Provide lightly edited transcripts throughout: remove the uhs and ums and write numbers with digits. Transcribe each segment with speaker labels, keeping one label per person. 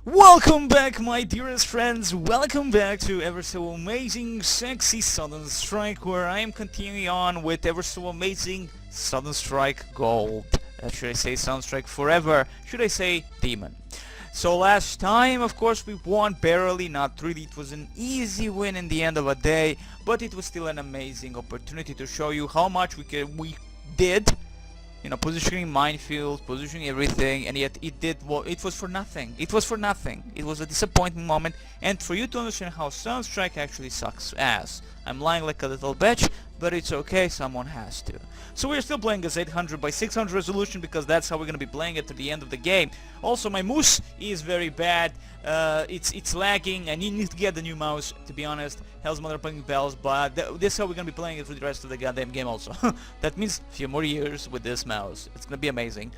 Speaker 1: Welcome back, my dearest friends. Welcome back to ever so amazing, sexy Southern Strike, where I am continuing on with ever so amazing Southern Strike Gold. Should I say Southern Strike Forever? Should I say Demon? So last time, of course, we won barely, not really. It was an easy win in the end of a day, but it was still an amazing opportunity to show you how much we did. You know, positioning minefield, positioning everything, and yet it was for nothing. It was for nothing. It was a disappointing moment, and for you to understand how Southern Strike actually sucks ass. I'm lying like a little bitch, but it's okay, someone has to. So we're still playing as 800 by 600 resolution because that's how we're gonna be playing it to the end of the game. Also, my mouse is very bad. It's lagging. I need to get the new mouse, to be honest. Hell's motherfucking bells, but this is how we're gonna be playing it for the rest of the goddamn game also. That means a few more years with this mouse. It's gonna be amazing.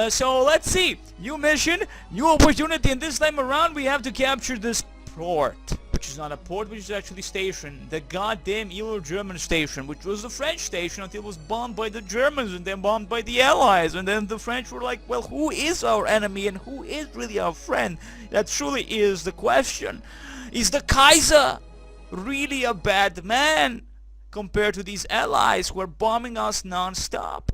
Speaker 1: So let's see. New mission, new opportunity, and this time around we have to capture this port. Which is not a port, which is actually station. The goddamn evil German station, which was the French station until it was bombed by the Germans and then bombed by the Allies. And then the French were like, well, who is our enemy and who is really our friend? That truly is the question. Is the Kaiser really a bad man compared to these allies who are bombing us non-stop?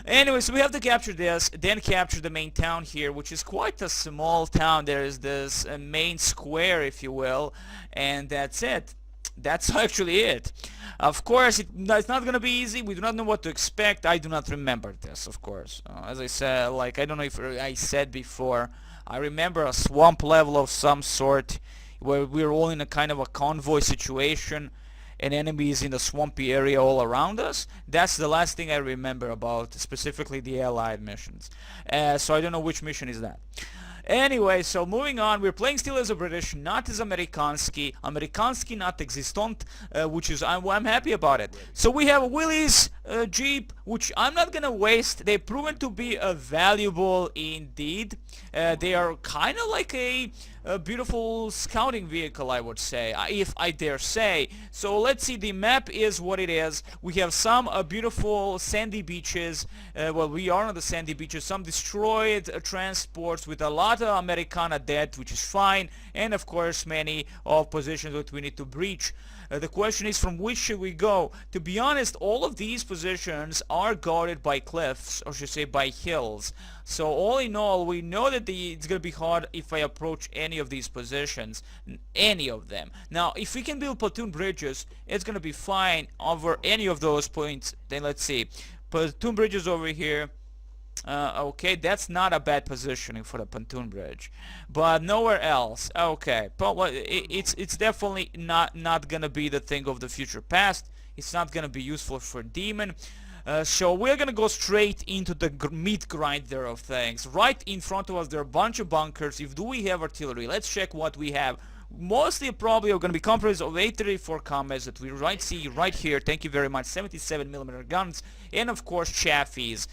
Speaker 1: Anyway, so we have to capture this, then capture the main town here, which is quite a small town. There is this main square, if you will, and that's it. That's actually it. Of course, it's not gonna be easy. We do not know what to expect. I do not remember this, of course. As I said, like, I don't know if I said before, I remember a swamp level of some sort where we were all in a kind of a convoy situation and enemies in the swampy area all around us. That's the last thing I remember about specifically the Allied missions. So I don't know which mission is that. Anyway, so moving on, we're playing still as a British, not as Amerikanski. Amerikanski not existent, which is, I'm happy about it. So we have a Willys Jeep, which I'm not gonna waste. They've proven to be valuable indeed. They are kind of like a beautiful scouting vehicle, I would say, if I dare say. So let's see, the map is what it is. We have some beautiful sandy beaches. Well, we are on the sandy beaches. Some destroyed transports with a lot of Americana dead, which is fine, and of course many of positions that we need to breach. The question is, from which should we go? To be honest, all of these positions are guarded by cliffs, or should I say by hills. So all in all, we know that it's going to be hard if I approach any of these positions. Any of them. Now, if we can build platoon bridges, it's going to be fine over any of those points. Then let's see. Platoon bridges over here. Okay, that's not a bad positioning for the pontoon bridge, but nowhere else. Okay, but it's definitely not gonna be the thing of the future past. It's not gonna be useful for Demon. So we're gonna go straight into the meat grinder of things. Right in front of us there are a bunch of bunkers. Do we have artillery? Let's check what we have. Mostly probably are going to be comprised of 834 comets that we see right here. Thank you very much. 77mm guns and of course Chaffies.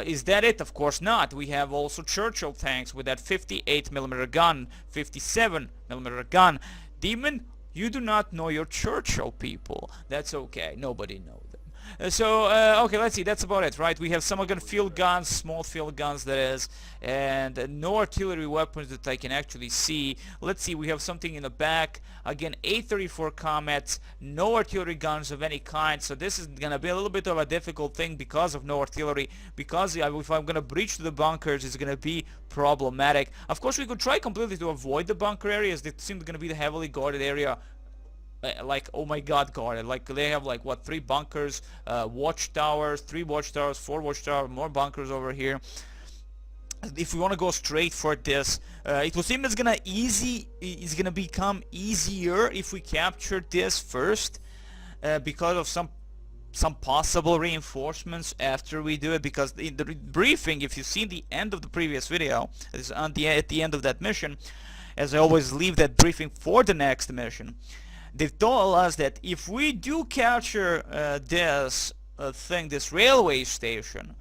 Speaker 1: Is that it? Of course not. We have also Churchill tanks with that 58mm gun, 57mm gun. Demon, you do not know your Churchill, people. That's okay. Nobody knows them. Okay, let's see, that's about it, right? We have some field guns, small field guns that is, and no artillery weapons that I can actually see. Let's see, we have something in the back. Again, 834 comets, no artillery guns of any kind, so this is gonna be a little bit of a difficult thing because of no artillery, because if I'm gonna breach the bunkers, it's gonna be problematic. Of course, we could try completely to avoid the bunker areas. That seem gonna be the heavily guarded area. Like, oh my god, guarded. Like, they have like what, 3 bunkers, watchtowers, 3 watchtowers, 4 watchtowers, more bunkers over here. If we want to go straight for this, it will seem it's gonna become easier if we capture this first, because of some possible reinforcements after we do it. Because in the briefing, if you've seen the end of the previous video, it's at the end of that mission, as I always leave that briefing for the next mission. They've told us that if we do capture this railway station,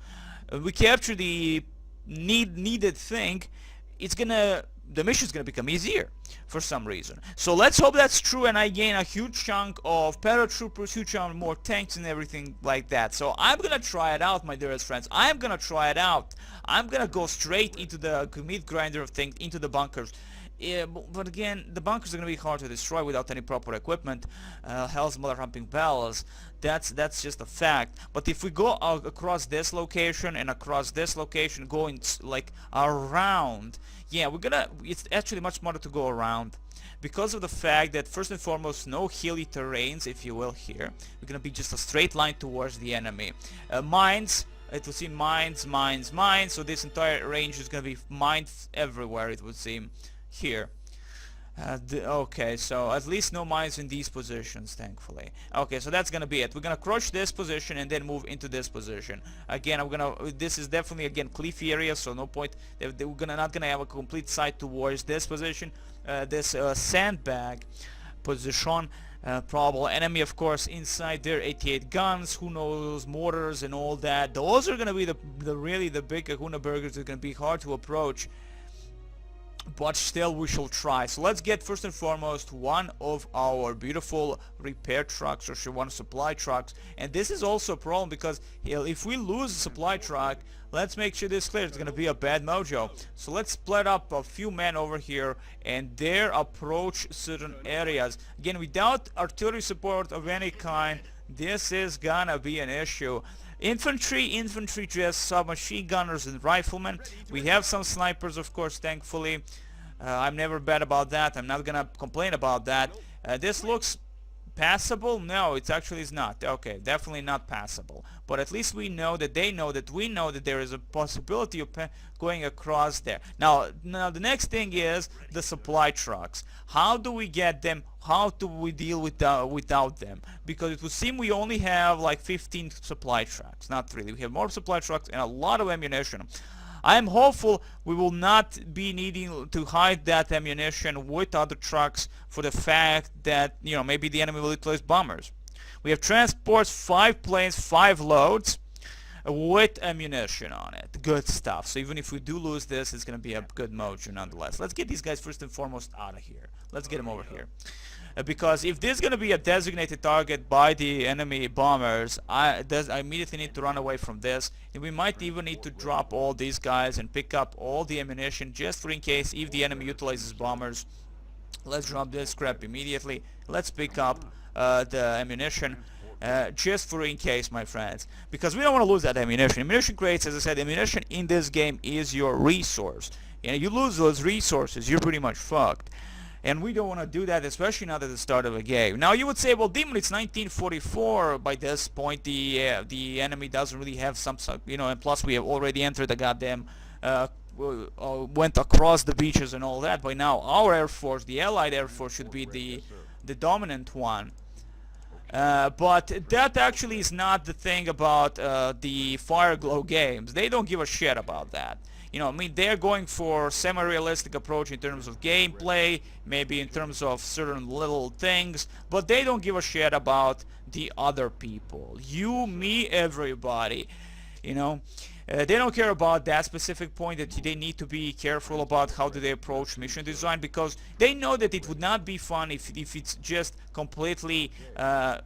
Speaker 1: we capture the needed thing, it's gonna the mission is going to become easier for some reason. So let's hope that's true and I gain a huge chunk of paratroopers, huge chunk more tanks and everything like that. So I'm going to try it out, my dearest friends. I'm going to try it out. I'm going to go straight into the meat grinder of things, into the bunkers. Yeah, but again, the bunkers are going to be hard to destroy without any proper equipment. Hell's mother humping bells. That's just a fact. But if we go across this location and across this location, going like around, yeah, it's actually much smarter to go around, because of the fact that first and foremost, no hilly terrains, if you will, here. We're going to be just a straight line towards the enemy. Mines. It will seem mines. So this entire range is going to be mines everywhere, it would seem. Here. Okay, so at least no mines in these positions, thankfully. Okay, so that's gonna be it. We're gonna crush this position and then move into this position. Again, this is definitely, again, cliffy area, so no point. We're not gonna have a complete sight towards this position, this sandbag position. Probable enemy, of course, inside their 88 guns, who knows, mortars and all that. Those are gonna be really the big Kahuna burgers. Are gonna be hard to approach. But still we shall try. So let's get first and foremost one of our beautiful repair trucks, or one supply trucks. And this is also a problem, because if we lose a supply truck, let's make sure this is clear, it's going to be a bad mojo. So let's split up a few men over here and there approach certain areas. Again, without artillery support of any kind, this is gonna be an issue. Infantry, just submachine gunners and riflemen. We have some snipers, of course, thankfully. I'm never bad about that. I'm not gonna complain about that. This looks passable? No, it actually is not. Okay, definitely not passable. But at least we know that they know that we know that there is a possibility of going across there. Now the next thing is the supply trucks. How do we get them? How do we deal without them? Because it would seem we only have like 15 supply trucks. Not really. We have more supply trucks and a lot of ammunition. I am hopeful we will not be needing to hide that ammunition with other trucks, for the fact that, you know, maybe the enemy will utilize bombers. We have transports, 5 planes, 5 loads with ammunition on it. Good stuff. So even if we do lose this, it's going to be a good mojo nonetheless. Let's get these guys first and foremost out of here. Let's get them over here. Because if this is going to be a designated target by the enemy bombers, I immediately need to run away from this, and we might even need to drop all these guys and pick up all the ammunition, just for in case if the enemy utilizes bombers. Let's drop this crap immediately. Let's pick up the ammunition, just for in case, my friends, because we don't want to lose that ammunition. Ammunition crates, as I said, ammunition in this game is your resource, and you lose those resources, you're pretty much fucked. And we don't want to do that, especially not at the start of a game. Now you would say, well, Demon, it's 1944. By this point, the enemy doesn't really have some, you know, and plus we have already entered the goddamn, went across the beaches and all that. By now, our Air Force, the Allied Air Force, should be the dominant one. But that actually is not the thing about the Fireglow games. They don't give a shit about that. You know, I mean, they're going for semi-realistic approach in terms of gameplay, maybe in terms of certain little things, but they don't give a shit about the other people. You, me, everybody. You know, they don't care about that specific point, that they need to be careful about how do they approach mission design, because they know that it would not be fun if it's just completely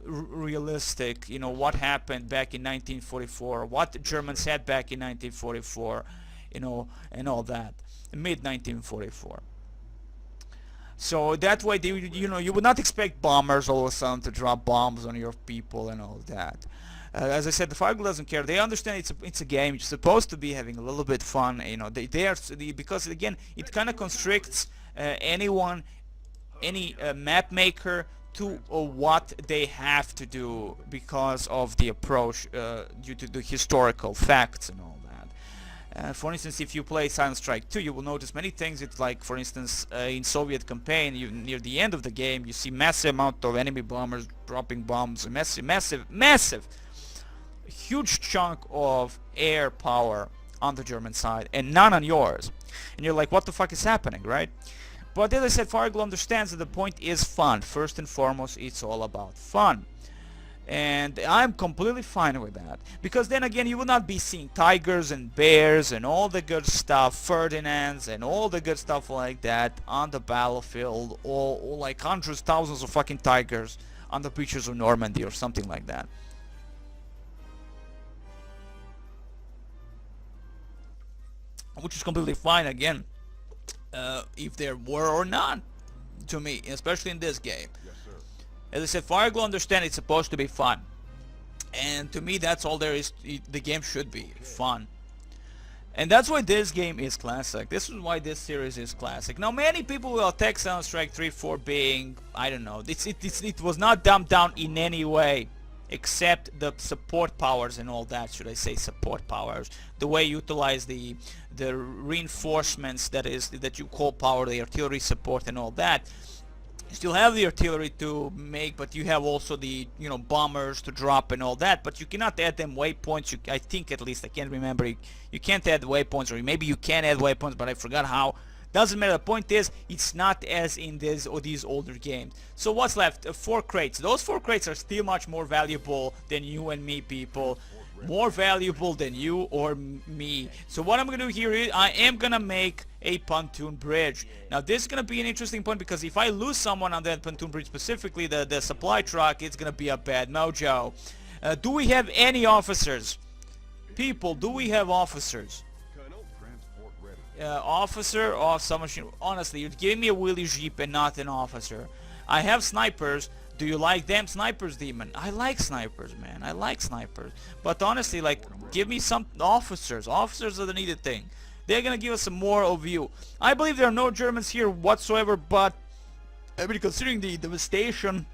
Speaker 1: realistic. You know, what happened back in 1944, what the Germans had back in 1944. You know, and all that, mid-1944. So that way, you know, you would not expect bombers all of a sudden to drop bombs on your people and all that. As I said, the Fireglow doesn't care. They understand it's a game. You're supposed to be having a little bit fun. You know, because again, it kind of constricts any map maker to what they have to do because of the approach due to the historical facts and all that. For instance, if you play Silent Strike 2, you will notice many things. It's like, for instance, in Soviet campaign, near the end of the game, you see massive amount of enemy bombers dropping bombs, massive, huge chunk of air power on the German side, and none on yours. And you're like, what the fuck is happening, right? But as I said, Fireglow understands that the point is fun. First and foremost, it's all about fun. And I'm completely fine with that, because then again you will not be seeing tigers and bears and all the good stuff, Ferdinands and all the good stuff like that on the battlefield, or like hundreds, thousands of fucking tigers on the beaches of Normandy or something like that. Which is completely fine again, if there were or not, to me, especially in this game. As I said, Fireglow, understand it's supposed to be fun. And to me, that's all there is. The game should be fun. And that's why this game is classic. This is why this series is classic. Now, many people will attack Silent Strike 3 for being, I don't know, it was not dumbed down in any way, except the support powers and all that, should I say support powers. The way you utilize the reinforcements that you call power, the artillery support and all that. You still have the artillery to make, but you have also the, you know, bombers to drop and all that, but you cannot add them waypoints. I think, at least, I can't remember, you can't add waypoints, or maybe you can add waypoints, but I forgot how. Doesn't matter. The point is, it's not as in this or these older games. So what's left? 4 crates. Those 4 crates are still much more valuable than you and me, people. More valuable than you or me. So what I'm gonna do here is I am gonna make a pontoon bridge. Now this is gonna be an interesting point, because if I lose someone on that pontoon bridge, specifically the supply truck, it's gonna be a bad mojo. Do we have any officers? People, do we have officers? Officer or submachine? Honestly, you're giving me a wheelie jeep and not an officer. I have snipers. Do you like them? Snipers, Demon? I like snipers, man. I like snipers. But honestly, like, give me some officers. Officers are the needed thing. They're gonna give us some more of you. I believe there are no Germans here whatsoever, but I mean, considering the devastation,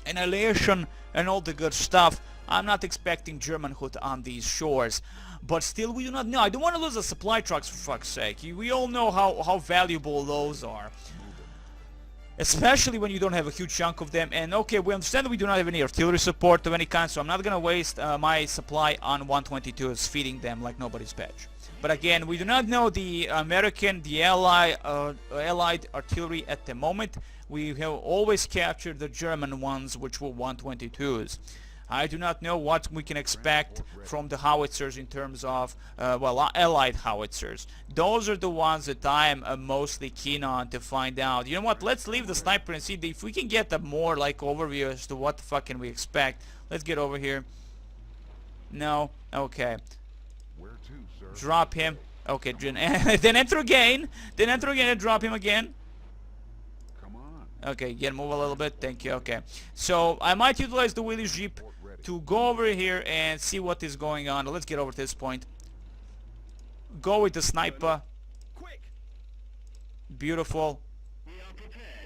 Speaker 1: annihilation, and all the good stuff, I'm not expecting Germanhood on these shores. But still, we do not know. I don't want to lose the supply trucks, for fuck's sake. We all know how valuable those are. Especially when you don't have a huge chunk of them. And okay, we understand that we do not have any artillery support of any kind, so I'm not gonna waste my supply on 122s feeding them like nobody's patch. But again, we do not know the American, the Allied artillery at the moment. We have always captured the German ones, which were 122s. I do not know what we can expect from the howitzers in terms of, well, Allied howitzers. Those are the ones that I am mostly keen on to find out. You know what, let's leave the sniper and see if we can get a more, like, overview as to what the fuck can we expect. Let's get over here. No? Okay.
Speaker 2: Where to, sir?
Speaker 1: Drop him. Okay, then enter again. Then enter again and drop him again.
Speaker 2: Come on.
Speaker 1: Okay, again, move a little bit. Thank you. Okay. So, I might utilize the wheelie jeep to go over here and see what is going on. Let's get over to this point. Go with the sniper. Beautiful.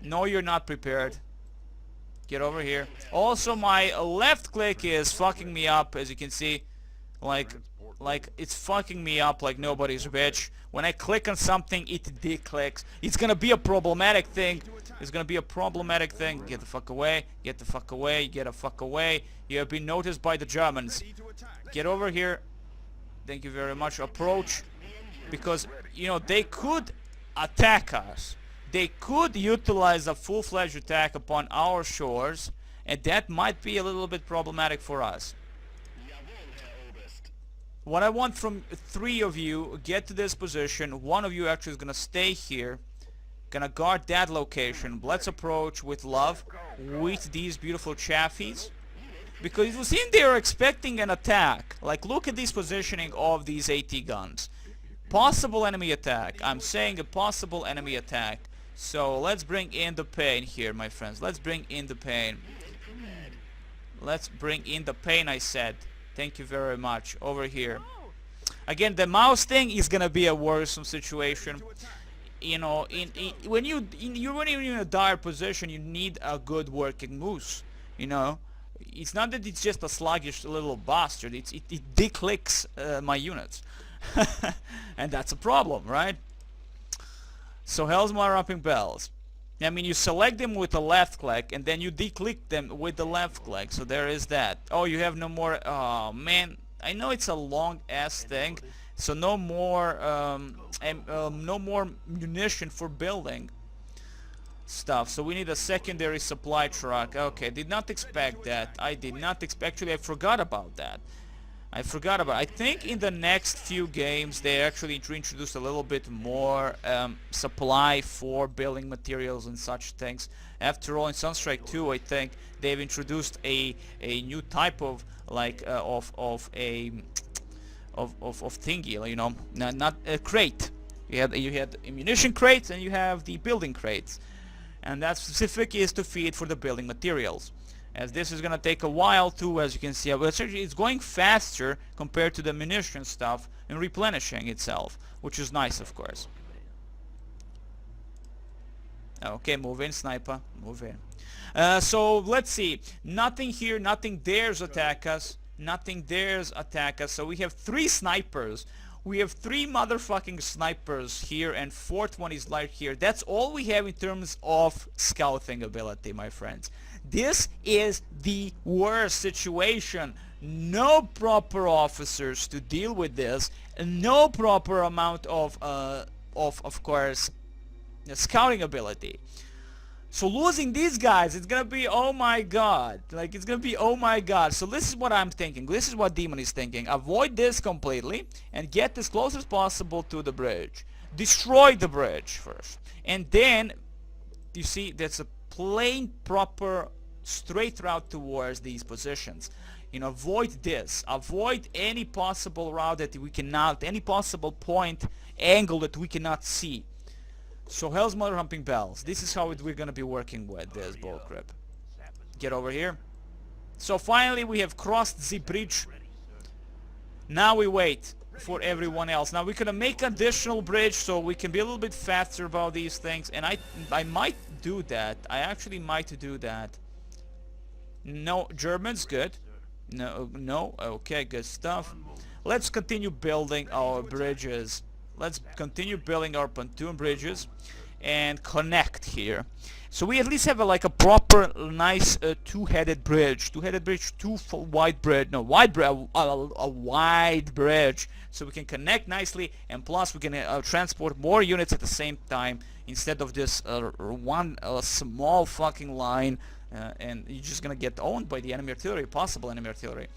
Speaker 1: No, you're not prepared. Get over here. Also, my left click is fucking me up, as you can see. Like it's fucking me up like nobody's bitch. When I click on something, it declicks. It's gonna be a problematic thing. It's gonna be a problematic thing. Get the fuck away. Get the fuck away. Get the fuck away. You have been noticed by the Germans. Get over here. Thank you very much. Approach. Because, you know, they could attack us. They could utilize a full-fledged attack upon our shores, and that might be a little bit problematic for us. What I want from 3 of you, get to this position. 1 of you actually is gonna stay here, gonna guard that location. Let's approach with love with these beautiful chaffies, because it would seem they are expecting an attack. Like, look at this positioning of these AT guns. Possible enemy attack. I'm saying a possible enemy attack. So let's bring in the pain here, my friends. Let's bring in the pain. Let's bring in the pain, I said. Thank you very much. Over here. Again, the mouse thing is gonna be a worrisome situation. You know, when you're in a dire position, you need a good working mouse. You know, it's not that it's just a sluggish little bastard. It declicks my units, and that's a problem, right? So hell's my wrapping bells. I mean, you select them with the left click, and then you declick them with the left click. So there is that. Oh, you have no more. Oh man, I know it's a long ass thing. So no more, no more munition for building. stuff. So we need a secondary supply truck. Okay, did not expect that. I did not expect. Actually, I forgot about that. I think in the next few games they actually introduce a little bit more supply for building materials and such things. After all, in Sunstrike 2, I think they've introduced a new type of like of thingy, you know, not a crate. You had ammunition crates and you have the building crates, and that specific is to feed for the building materials. As this is gonna take a while too, as you can see, but it's going faster compared to the munition stuff and replenishing itself, which is nice, of course. Okay, move in, sniper, move in. So let's see, nothing here, nothing dares attack us, nothing dares attack us. So we have 3 snipers. We have 3 motherfucking snipers here, and 4th one is right here. That's all we have in terms of scouting ability, my friends. This is the worst situation. No proper officers to deal with this, and no proper amount of course, scouting ability. So losing these guys, it's gonna be oh my god. Like, it's gonna be oh my god. So this is what I'm thinking. This is what Demon is thinking. Avoid this completely and get as close as possible to the bridge. Destroy the bridge first. And then, you see, that's a plain, proper, straight route towards these positions. You know, avoid this. Avoid any possible route that we cannot, any possible point, angle that we cannot see. So hell's mother humping bells. This is how we're gonna be working with this bullcrap. Get over here. So finally we have crossed the bridge. Now we wait for everyone else. Now we're gonna make additional bridge so we can be a little bit faster about these things, and I might do that. I actually might do that. No, German's good. No, okay, good stuff. Let's continue building our bridges. Let's continue building our pontoon bridges and connect here. So we at least have like a proper, nice two-headed bridge. Two-headed bridge, wide bridge. No, wide bridge, a wide bridge. So we can connect nicely, and plus we can transport more units at the same time instead of this one small fucking line, and you're just gonna get owned by the enemy artillery, possible enemy artillery.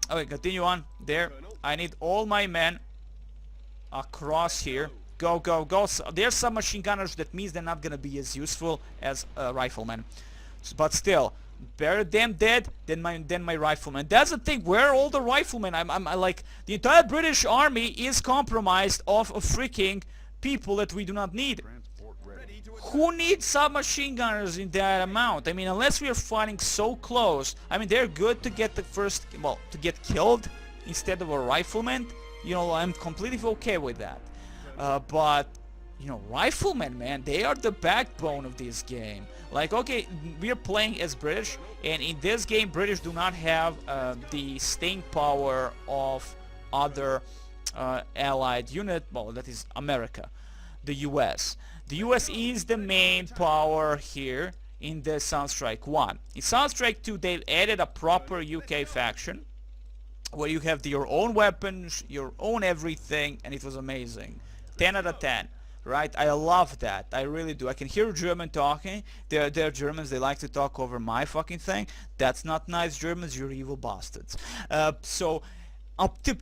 Speaker 1: Okay, continue on. There. I need all my men across here. Go, go, go. So there's some machine gunners. That means they're not going to be as useful as riflemen. But still, better them dead than my riflemen. That's the thing. Where are all the riflemen? I like, the entire British army is compromised of freaking people that we do not need. Who needs submachine gunners in that amount? I mean, unless we are fighting so close. I mean, they're good to get the first, well, to get killed instead of a rifleman. You know, I'm completely okay with that. But, you know, riflemen, man, they are the backbone of this game. Like, okay, we're playing as British, and in this game, British do not have the staying power of other allied unit, well, that is America, the US. The US is the main power here in the Sunstrike 1. In Sunstrike 2, they've added a proper UK faction where you have your own weapons, your own everything, and it was amazing. 10 out of 10, right? I love that. I really do. I can hear German talking. They're Germans. They like to talk over my fucking thing. That's not nice, Germans. You're evil bastards. So up to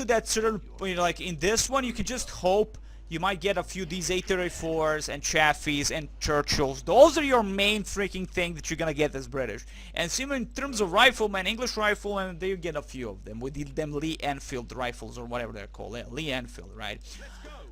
Speaker 1: that certain, you know, like in this one, you can just hope you might get a few these A34s and Chafees and Churchills. Those are your main freaking thing that you're gonna get as British. And so in terms of riflemen, English riflemen, they get a few of them with them Lee Enfield rifles or whatever they're called. Yeah, Lee Enfield, right?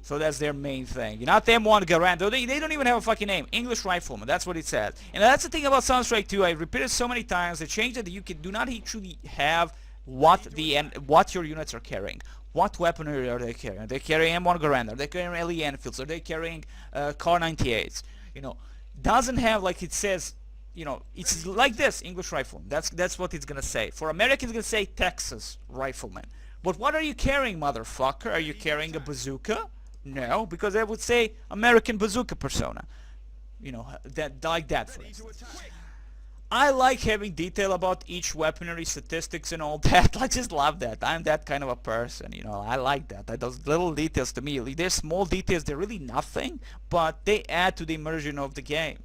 Speaker 1: So that's their main thing. Not the M1 Garand. They don't even have a fucking name. English rifleman. That's what it says. And that's the thing about Sunstrike 2. I repeated so many times. They changed it that you do not actually have what your units are carrying. What weaponry are they carrying? Are they carrying M1 Garand? Are they carrying Lee Enfields? Are they carrying Car 98s? You know, doesn't have like it says. You know, it's like this, English rifleman. That's what it's gonna say. For Americans, it's gonna say Texas rifleman. But what are you carrying, motherfucker? Are you carrying a bazooka? No, because I would say American bazooka persona. You know, that like that, for instance. I like having detail about each weaponry, statistics and all that. I just love that. I'm that kind of a person, you know. I like that. Those little details to me, they're small details, they're really nothing, but they add to the immersion of the game.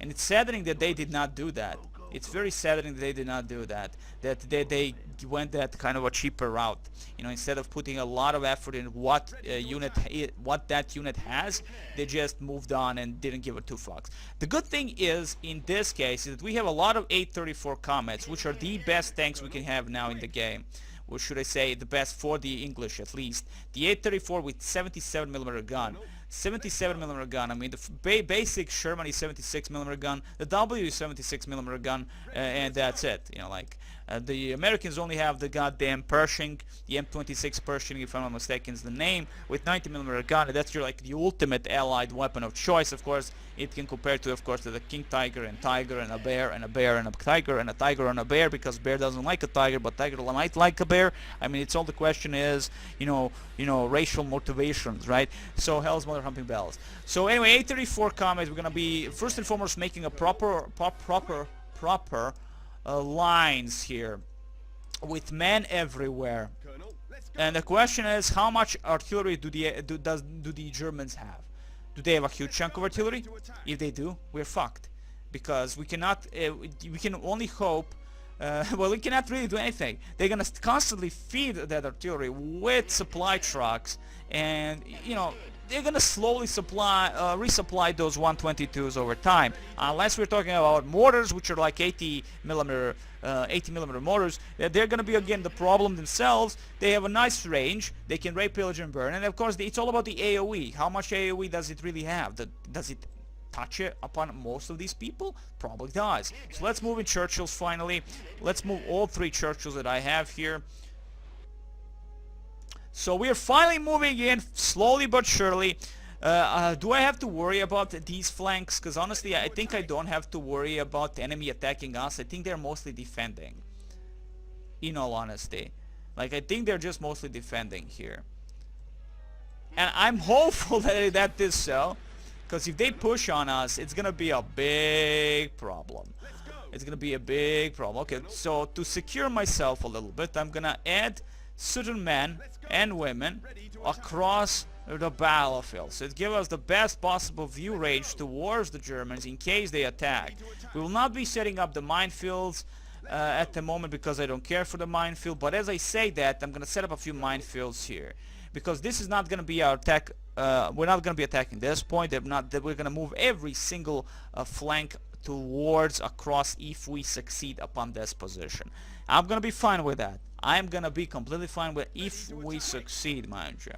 Speaker 1: And it's saddening that they did not do that. It's very saddening that they did not do that. That they went that kind of a cheaper route. You know, instead of putting a lot of effort in what that unit has, they just moved on and didn't give a two fucks. The good thing is, in this case, is that we have a lot of 834 Comets, which are the best tanks we can have now in the game. Or should I say, the best for the English at least. The 834 with 77mm gun. 77mm gun. I mean, the basic Sherman is 76mm gun. The W is 76mm gun, and that's it. You know, like the Americans only have the goddamn Pershing, the M26 Pershing, if I'm not mistaken, is the name, with 90mm gun. And that's your like the ultimate allied weapon of choice. Of course, it can compare to, of course, to the King Tiger and Tiger and a bear and a bear and a tiger and a tiger and a bear, because bear doesn't like a tiger, but tiger might like a bear. I mean, it's all the question is, you know, racial motivations, right? So hell's mother humping bells. So anyway, 834 Comet, we're gonna be first and foremost making a proper lines here with men everywhere. And the question is, how much artillery do the Germans have? Do they have a huge chunk of artillery? If they do, we're fucked, because we cannot. We can only hope. Well, we cannot really do anything. They're gonna constantly feed that artillery with supply trucks, and you know, they're gonna slowly resupply those 122s over time. Unless we're talking about mortars, which are like 80 millimeter mortars, they're gonna be again the problem themselves. They have a nice range. They can rape, pillage, and burn. And of course, it's all about the AOE. How much AOE does it really have? Does it touch it upon most of these people? Probably does. So let's move in Churchills finally. Let's move all three Churchills that I have here. So we are finally moving in, slowly but surely. Do I have to worry about these flanks? Because honestly, I think I don't have to worry about the enemy attacking us. I think they're mostly defending. In all honesty. Like, I think they're just mostly defending here. And I'm hopeful that is so. Because if they push on us, it's going to be a big problem. It's going to be a big problem. Okay, so to secure myself a little bit, I'm going to add certain men and women across the battlefield. So it gives us the best possible view range towards the Germans in case they attack. We will not be setting up the minefields at the moment because I don't care for the minefield. But as I say that, I'm going to set up a few minefields here. Because this is not going to be our attack. We're not going to be attacking this point. We're going to move every single flank towards across if we succeed upon this position. I'm going to be fine with that. I'm going to be completely fine with if we succeed, mind you.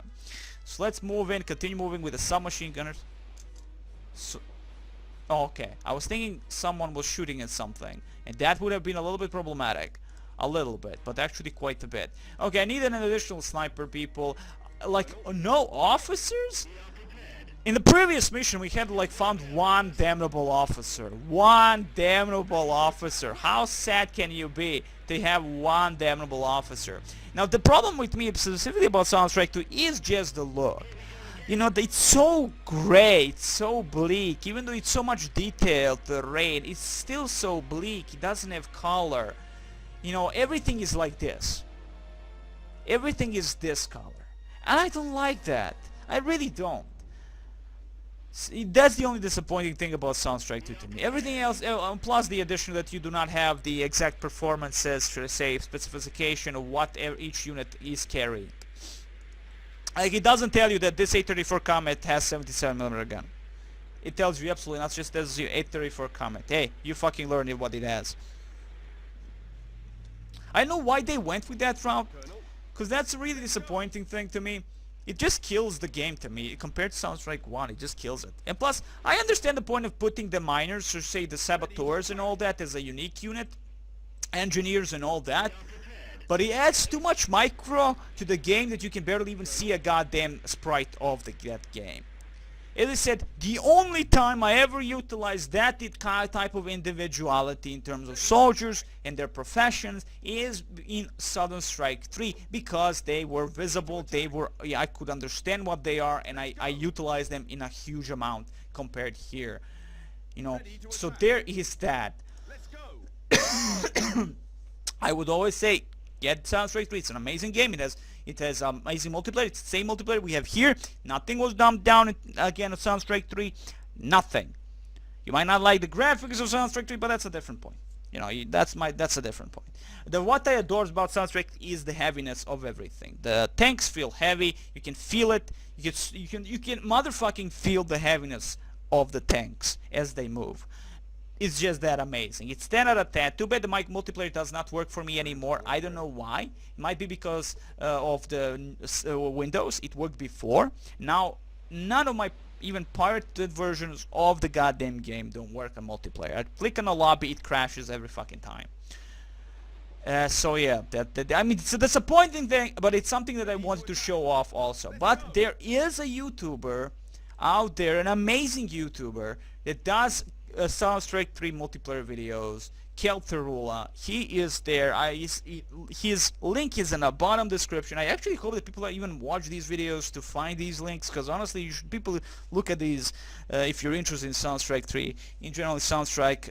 Speaker 1: So let's move in, continue moving with the submachine gunners. So, okay, I was thinking someone was shooting at something, and that would have been a little bit problematic. A little bit, but actually quite a bit. Okay, I need an additional sniper, people. Like, no officers? In the previous mission, we had like found one damnable officer. One damnable officer. How sad can you be to have one damnable officer? Now, the problem with me specifically about Soundstrike 2 is just the look. You know, it's so gray, it's so bleak. Even though it's so much detailed, the rain, it's still so bleak. It doesn't have color. You know, everything is like this. Everything is this color. And I don't like that. I really don't. That's the only disappointing thing about Soundstrike 2 to me. Everything else, plus the addition that you do not have the exact performances, should I say, specification of what each unit is carrying. Like, it doesn't tell you that this 834 Comet has 77mm gun. It tells you absolutely not, just tells you 834 Comet. Hey, you fucking learn what it has. I know why they went with that route, because that's a really disappointing thing to me. It just kills the game to me. Compared to Soundstrike 1, it just kills it. And plus, I understand the point of putting the miners, or say the saboteurs and all that, as a unique unit. Engineers and all that. But it adds too much micro to the game that you can barely even see a goddamn sprite of that game. As I said, the only time I ever utilized that type of individuality in terms of soldiers and their professions is in Southern Strike 3, because they were visible, I could understand what they are, and I utilized them in a huge amount compared here. You know, so there is that. I would always say, get Soundstrike 3. It's an amazing game. It has amazing multiplayer. It's the same multiplayer we have here. Nothing was dumbed down again of Soundstrike 3. Nothing. You might not like the graphics of Soundstrike 3, but that's a different point. You know, that's a different point. What I adore about Soundstrike is the heaviness of everything. The tanks feel heavy. You can feel it. You can motherfucking feel the heaviness of the tanks as they move. It's just that amazing. It's 10 out of 10. Too bad the mic multiplayer does not work for me anymore. I don't know why. It might be because of the Windows. It worked before. Now, none of my even pirated versions of the goddamn game don't work on multiplayer. I click on a lobby, it crashes every fucking time. So yeah, I mean, it's a disappointing thing, but it's something that I wanted to show off also. But there is a YouTuber out there, an amazing YouTuber that does Soundstrike 3 multiplayer videos, Kelterula. He is there. His link is in the bottom description. I actually hope that people even watch these videos to find these links, because honestly, people look at these if you're interested in Soundstrike 3. In general, Soundstrike,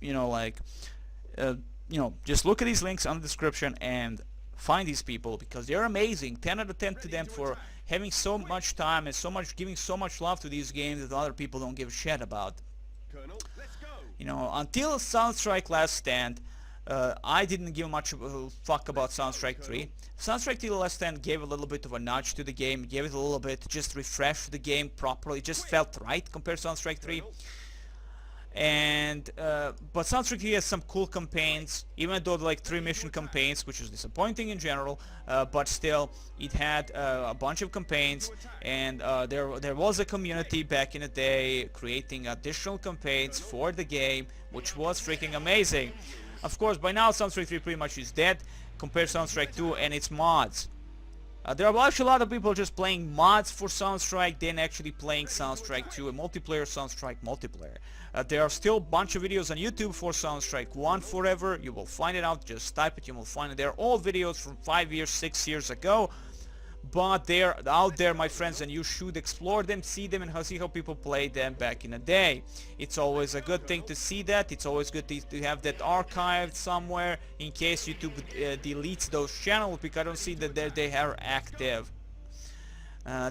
Speaker 1: you know, like, just look at these links on the description and find these people, because they're amazing. 10 out of 10 to them for having so much time and giving so much love to these games that other people don't give a shit about. You know, until Soundstrike Last Stand, I didn't give much of a fuck about Soundstrike 3. Soundstrike 3 Last Stand gave a little bit of a nudge to the game, gave it a little bit, just refreshed the game properly. It just felt right compared to Soundstrike 3. And but Soundstrike 3 has some cool campaigns, even though like 3 mission campaigns, which is disappointing in general, but still it had a bunch of campaigns, and there was a community back in the day creating additional campaigns for the game, which was freaking amazing. Of course, by now Soundstrike 3 pretty much is dead compared to Soundstrike 2 and its mods. There are actually a lot of people just playing mods for Soundstrike than actually playing Soundstrike 2, a multiplayer Soundstrike multiplayer. There are still a bunch of videos on YouTube for Soundstrike 1 forever. You will find it out, just type it, you will find it. They're all videos from 5 years, 6 years ago. But they're out there, my friends, and you should explore them, see them, and see how people played them back in the day. It's always a good thing to see that. It's always good to have that archived somewhere in case YouTube deletes those channels, because I don't see that they are active.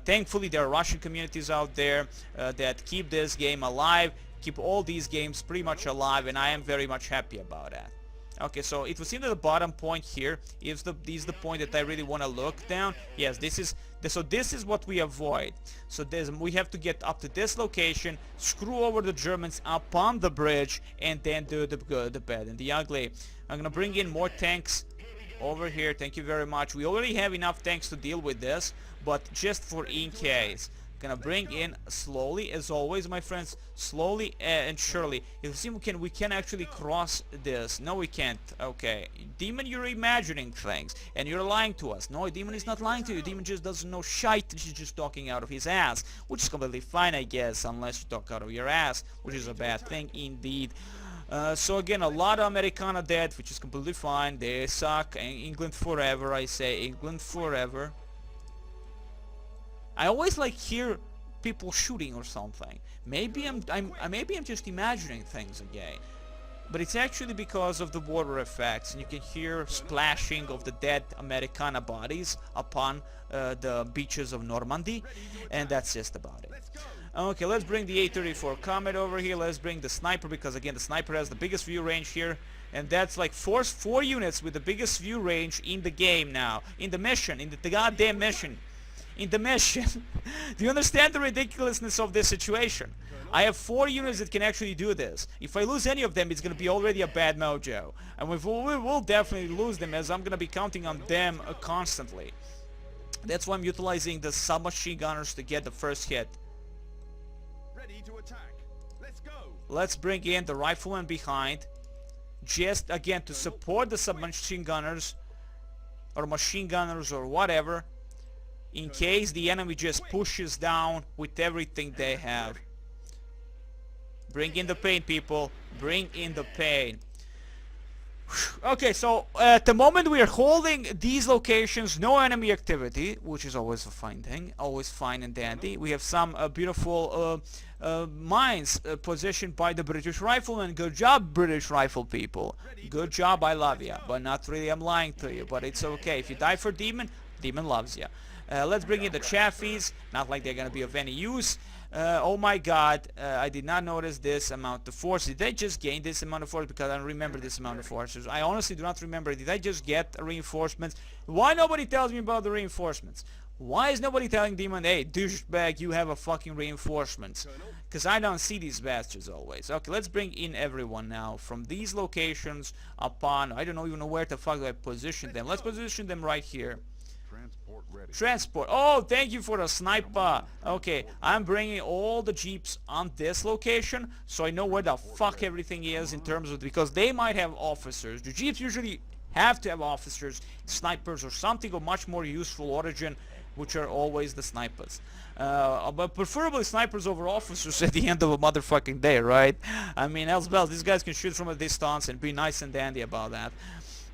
Speaker 1: Thankfully, there are Russian communities out there that keep this game alive, keep all these games pretty much alive, and I am very much happy about that. Okay, so it was in the bottom point here is the point that I really want to look down. Yes, this is what we avoid. So we have to get up to this location, screw over the Germans up on the bridge, and then do the bad and the ugly. I'm gonna bring in more tanks over here. Thank you very much. We already have enough tanks to deal with this, but just for in case. Gonna bring in slowly, as always, my friends, slowly and surely. You see, we can actually cross this. No, we can't. Okay, Demon, you're imagining things, and you're lying to us. No, Demon is not lying to you. Demon just doesn't know shite. He's just talking out of his ass, which is completely fine, I guess, unless you talk out of your ass, which is a bad thing indeed. So again, a lot of Americana dead, which is completely fine. They suck. England forever, I say. England forever. I always like hear people shooting or something. Maybe I'm just imagining things again, but it's actually because of the water effects, and you can hear splashing of the dead Americana bodies upon the beaches of Normandy, and that's just about it. Okay, let's bring the A-34 Comet over here. Let's bring the sniper, because again the sniper has the biggest view range here, and that's like four units with the biggest view range in the game now, in the mission, in the goddamn mission. In the mission. Do you understand the ridiculousness of this situation? I have 4 units that can actually do this. If I lose any of them, it's going to be already a bad mojo. And we will definitely lose them, as I'm going to be counting on them constantly. That's why I'm utilizing the submachine gunners to get the first hit.
Speaker 3: Ready to attack. Let's go.
Speaker 1: Let's bring in the rifleman behind, just again to support the submachine gunners or machine gunners or whatever, in case the enemy just pushes down with everything they have. Bring in the pain, people. Bring in the pain. Okay, so at the moment we are holding these locations, no enemy activity, which is always a fine thing, always fine and dandy. We have some beautiful mines positioned by the British riflemen. Good job, British rifle people. Good job, I love ya. But not really, I'm lying to you. But it's okay. If you die for Demon, Demon loves ya. Let's bring in the Chaffies. Not like they're gonna be of any use. Oh my god, I did not notice this amount of force. Did I just gain this amount of force? Because I don't remember this amount of forces. I honestly do not remember. Did I just get reinforcements? Why nobody tells me about the reinforcements? Why is nobody telling Demon, hey, douchebag, you have a fucking reinforcements? Because I don't see these bastards always. Okay, let's bring in everyone now. From these locations upon, I don't even know where the fuck do I position them. Let's position them right here.
Speaker 2: Transport ready.
Speaker 1: Transport. Oh, thank you for the sniper. Okay, I'm bringing all the jeeps on this location, so I know where the fuck everything is in terms of, because they might have officers. The jeeps usually have to have officers, snipers, or something of much more useful origin, which are always the snipers. But preferably snipers over officers at the end of a motherfucking day, right? I mean, else bells, these guys can shoot from a distance and be nice and dandy about that.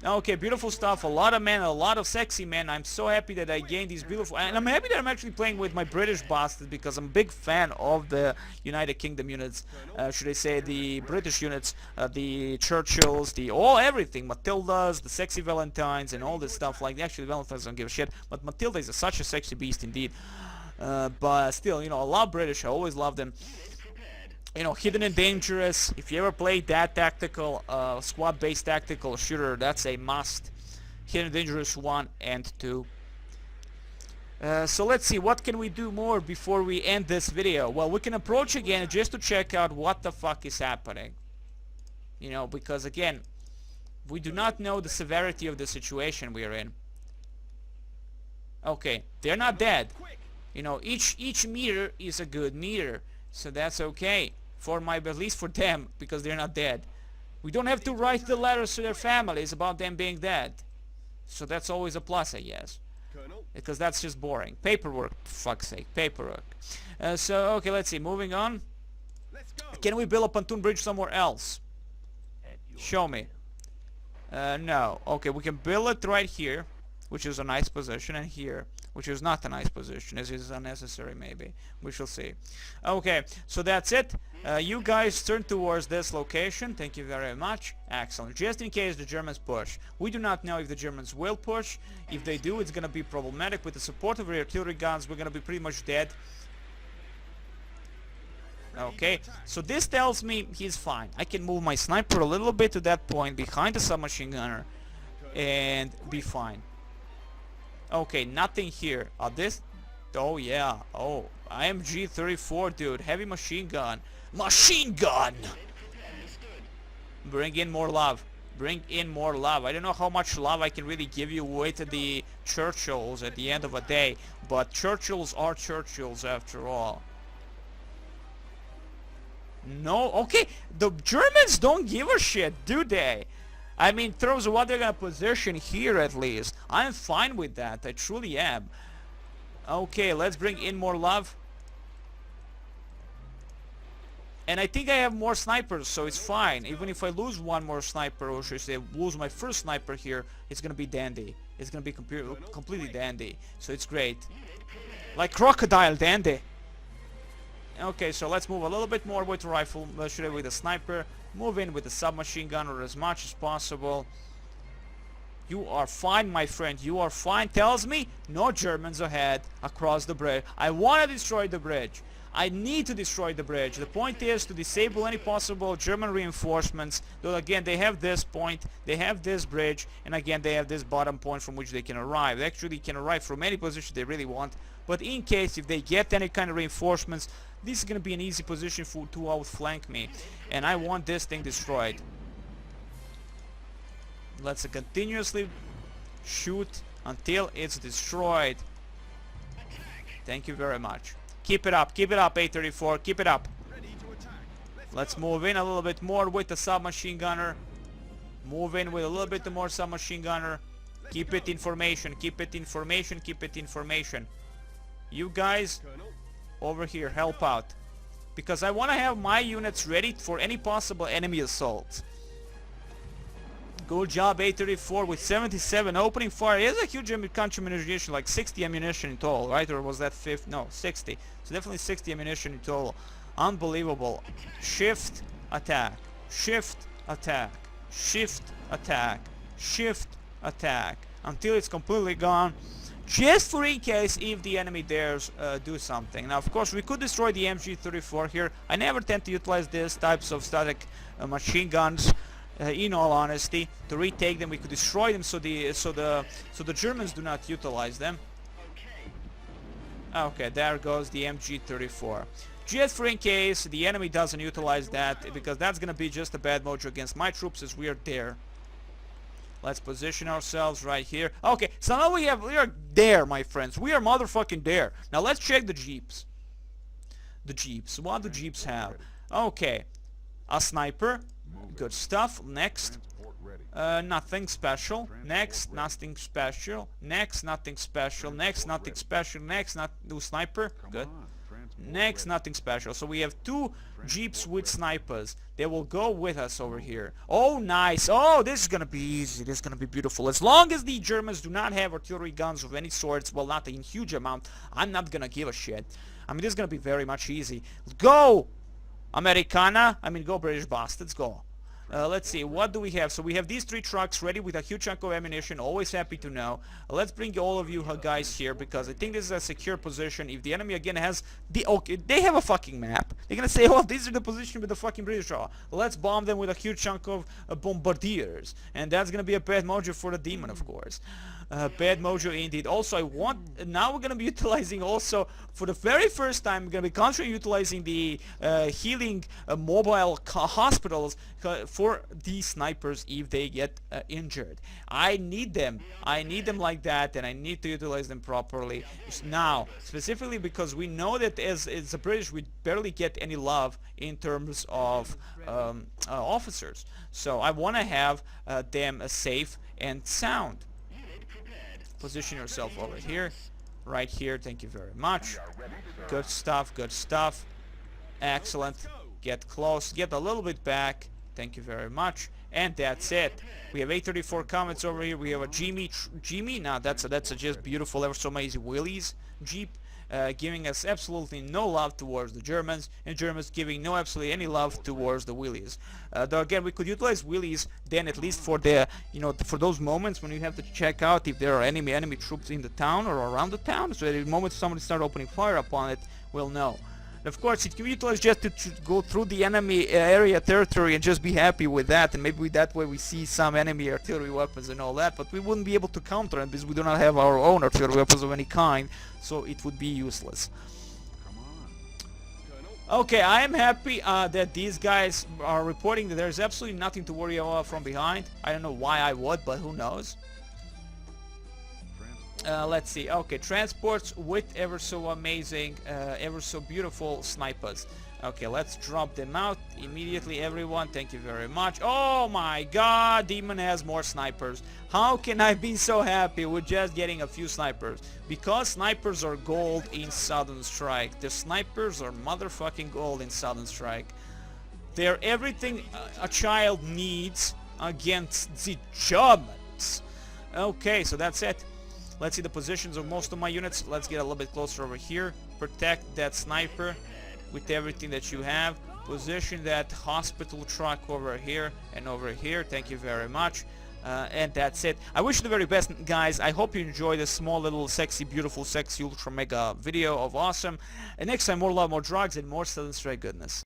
Speaker 1: Okay, beautiful stuff. A lot of men, a lot of sexy men. I'm so happy that I gained these beautiful... And I'm happy that I'm actually playing with my British bastards, because I'm a big fan of the United Kingdom units. Should I say the British units, the Churchills, everything. Matildas, the sexy Valentines, and all this stuff. Like, actually, Valentines don't give a shit. But Matilda is such a sexy beast indeed. But still, you know, I love British. I always love them. You know, Hidden and Dangerous. If you ever played that tactical, squad-based tactical shooter, that's a must. Hidden and Dangerous 1 and 2. So let's see, what can we do more before we end this video? Well, we can approach again just to check out what the fuck is happening. You know, because again, we do not know the severity of the situation we are in. Okay, they're not dead. You know, each meter is a good meter, so that's okay. At least for them, because they're not dead. We don't have to write the letters to their families about them being dead. So that's always a plus, I guess. Because that's just boring. Paperwork, for fuck's sake, paperwork. So, okay, let's see, moving on. Can we build a pontoon bridge somewhere else? Show me. No. Okay, we can build it right here, which is a nice position, and here, which is not a nice position, as is unnecessary maybe. We shall see. Okay, so that's it. You guys turn towards this location. Thank you very much. Excellent. Just in case the Germans push. We do not know if the Germans will push. If they do, it's gonna be problematic. With the support of the artillery guns, we're gonna be pretty much dead. Okay, so this tells me he's fine. I can move my sniper a little bit to that point behind the submachine gunner and be fine. Okay, nothing here. Oh yeah. Oh, IMG 34, dude. Heavy machine gun. Machine gun! Bring in more love. Bring in more love. I don't know how much love I can really give you with the Churchills at the end of a day, but Churchills are Churchills after all. No, okay, the Germans don't give a shit, do they? I mean, in terms of what they're gonna position here at least. I'm fine with that, I truly am. Okay, let's bring in more love. And I think I have more snipers, so it's fine. Even if I lose one more sniper, or should I say lose my first sniper here, it's gonna be dandy. It's gonna be completely dandy. So it's great. Like crocodile dandy. Okay, so let's move a little bit more with the rifle, should I with the sniper. Move in with the submachine gunner as much as possible. You are fine, my friend. You are fine. Tells me no Germans ahead across the bridge. I want to destroy the bridge. I need to destroy the bridge. The point is to disable any possible German reinforcements. Though again, they have this point, they have this bridge, and again, they have this bottom point from which they can arrive. They actually can arrive from any position they really want. But in case if they get any kind of reinforcements, this is going to be an easy position to outflank me. And I want this thing destroyed. Let's continuously shoot until it's destroyed. Thank you very much. Keep it up, A34, keep it up. Let's move in a little bit more with the submachine gunner. Move in with a little bit more submachine gunner. Keep it in formation, keep it in formation, keep it in formation. You guys over here, help out. Because I want to have my units ready for any possible enemy assaults. Good job, A34 with 77 opening fire. He has a huge country ammunition, like 60 ammunition in total, right? Or was that 50? No, 60. So definitely 60 ammunition in total. Unbelievable. Shift, attack. Shift, attack. Shift, attack. Shift, attack. Until it's completely gone. Just for in case if the enemy dares do something. Now, of course, we could destroy the MG34 here. I never tend to utilize these types of static machine guns. In all honesty, to retake them, we could destroy them so the Germans do not utilize them. Okay, there goes the MG34. Just for in case the enemy doesn't utilize that, because that's gonna be just a bad mojo against my troops as we are there. Let's position ourselves right here. Okay, so now we are there, my friends. We are motherfucking there. Now let's check the jeeps. The jeeps. What do jeeps have? Okay, a sniper. Good stuff. Next. Nothing special. Next, nothing special. Next, nothing special. Next, nothing special. Next, no sniper. Good. Next, nothing special. So we have 2 jeeps with snipers. They will go with us over here. Oh, nice. Oh, this is gonna be easy. This is gonna be beautiful. As long as the Germans do not have artillery guns of any sorts, well, not in huge amount, I'm not gonna give a shit. I mean, this is gonna be very much easy. Go, Americana. I mean, go, British bastards. Go. Let's see, what do we have? So we have these 3 trucks ready with a huge chunk of ammunition. Always happy to know. Let's bring all of you guys here, because I think this is a secure position. If the enemy again has the... Okay, they have a fucking map. They're gonna say, oh, these are the position with the fucking British are. Let's bomb them with a huge chunk of bombardiers. And that's gonna be a bad mojo for the demon, of course. Bad mojo indeed. Also, now we're gonna be utilizing also, for the very first time, we're gonna be constantly utilizing the healing mobile hospitals for these snipers if they get injured. I need them like that, and I need to utilize them properly now, specifically because we know that as the British, we barely get any love in terms of officers. So I want to have them safe and sound. Position yourself over here, right here. Thank you very much. Good stuff, good stuff. Excellent. Get close, get a little bit back. Thank you very much. And that's it. We have 834 comments over here. We have a Jimmy. Now that's a just beautiful, ever so amazing Willys Jeep. Giving us absolutely no love towards the Germans, and Germans giving no absolutely any love towards the Willys. Though again, we could utilize Willys then at least for the, for those moments when you have to check out if there are enemy troops in the town or around the town. So at the moment somebody start opening fire upon it, we'll know. And of course, it can be utilized just to go through the enemy area territory and just be happy with that, and maybe that way we see some enemy artillery weapons and all that, but we wouldn't be able to counter it because we do not have our own artillery weapons of any kind, so it would be useless. Okay, I am happy that these guys are reporting that there's absolutely nothing to worry about from behind. I don't know why I would, but who knows. Let's see. Okay, transports with ever so amazing, ever so beautiful snipers. Okay, let's drop them out immediately, everyone. Thank you very much. Oh my god, Demon has more snipers. How can I be so happy with just getting a few snipers? Because snipers are gold in Southern Strike. The snipers are motherfucking gold in Southern Strike. They're everything a child needs against the Germans. Okay, so that's it. Let's see the positions of most of my units. Let's get a little bit closer over here. Protect that sniper with everything that you have. Position that hospital truck over here and over here. Thank you very much. And that's it. I wish you the very best, guys. I hope you enjoyed this small little sexy, beautiful, sexy, ultra mega video of awesome. And next time, more love, more drugs, and more Southern Strike goodness.